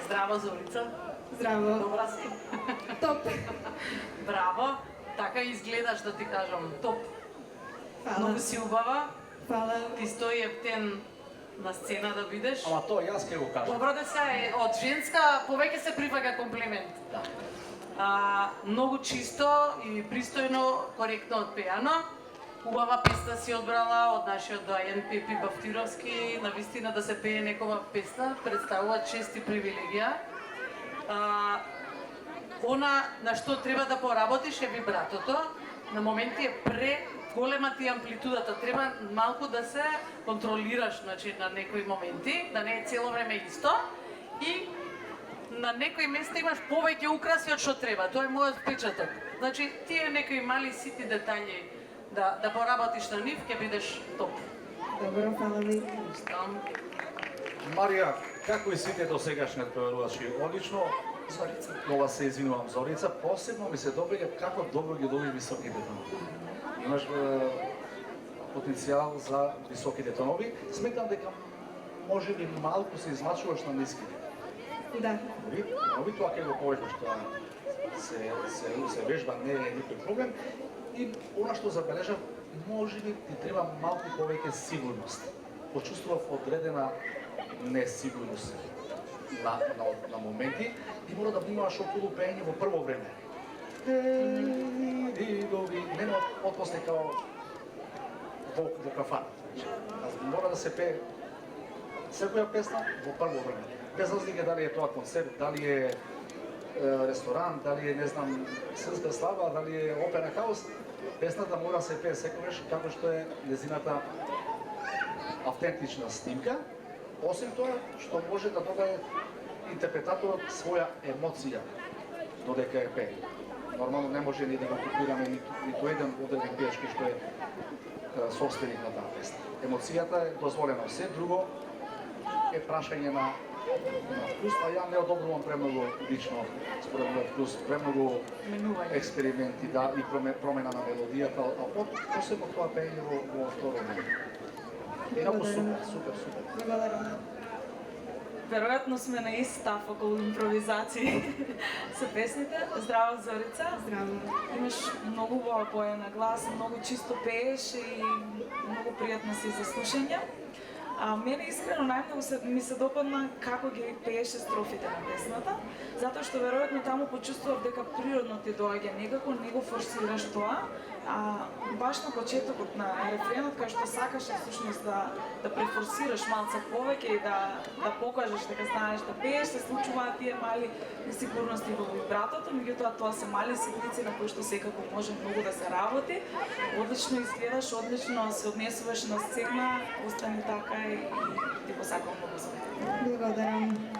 Здраво, Зорица. Здраво. Добра си. Топ. Браво. Така изгледаш, да ти кажам. Топ. Фала. Многу си убава. Фала. Ти стои ептен на сцена да видиш. Ама тоа јас ќе го кажам. Добро да се од женска повеќе се прифаќа комплимент. Да. Многу чисто и пристојно, коректно отпеано. Убава песна си одбрала од нашиот доаен Пепи Бафтировски. Навистина да се пее некова песна представува чест и привилегија. Она на што треба да поработиш е вибратото. На моменти е голема ти амплитудата, треба малку да се контролираш, значи, на некои моменти, да не е цело време исто. И на некои места имаш повеќе украси од што треба. Тоа е мојот впечаток. Значи, тие некои мали ситни детаљи да поработиш на нив, ќе бидеш топ. Добро, фала ви. Марија, како и сите до сегашниот певарувачи, одлично. Зорица. Ова се извинувам, Зорица, посебно ми се добива како добро ги доби високите тонови. Имаш потенцијал за високите тонови. Сметам дека може би малку се измачуваш на ниските. Да. Ови тоа ќе го повеќе што се вежба, не е никој проблем. И она што забележав, може би ти треба малку повеќе сигурност. Почувствував одредена несигурност на моменти и мора да внимаваш околу пеење во прво време. Нема отпусне као во кафана. Мора да се пее секоја песна во прво време. Без разлика дали е тоа концерт, дали е ресторан, дали е, не знам, српска слава, дали е опера хаус, песната мора да се пее секогаш како што е незината автентична снимка, освен тоа што може да додаде интерпретаторот своја емоција додека е пее. Нормално не може ни да го копираме ниту еден одреден пееш што е собственик на таа песна. Емоцијата е дозволена, все друго е прашање на вкус, а ја не одобрувам премногу лично, според мојот вкус, премногу Менување. експерименти, да, и промена на мелодијата, а посебно тоа пеење во второ време. Инаку супер. Благодарам. Веројатно сме на ист став околу импровизации со песните. Здраво, Зорица. Здраво. Имаш многу убава поена глас, многу чисто пееш и многу пријатна си за слушање. Мене искрено најмногу ми се допадна како ги пееше строфите на песната, затоа што веројатно таму почувствував дека природно ти доаѓа некако, не го форсираш тоа, баш на почетокот на рефренот кај што сакаше всушност да префорсираш малце повеќе и да покажеш дека знаеш да пееш, се случуваат тие мали несигурности во вибратото, меѓутоа тоа се мали ситници на кои што секако може многу да се работи. Одлично изгледаш, одлично се однесуваш на сцена, остани така и ти го сакам многу за. Благодарам.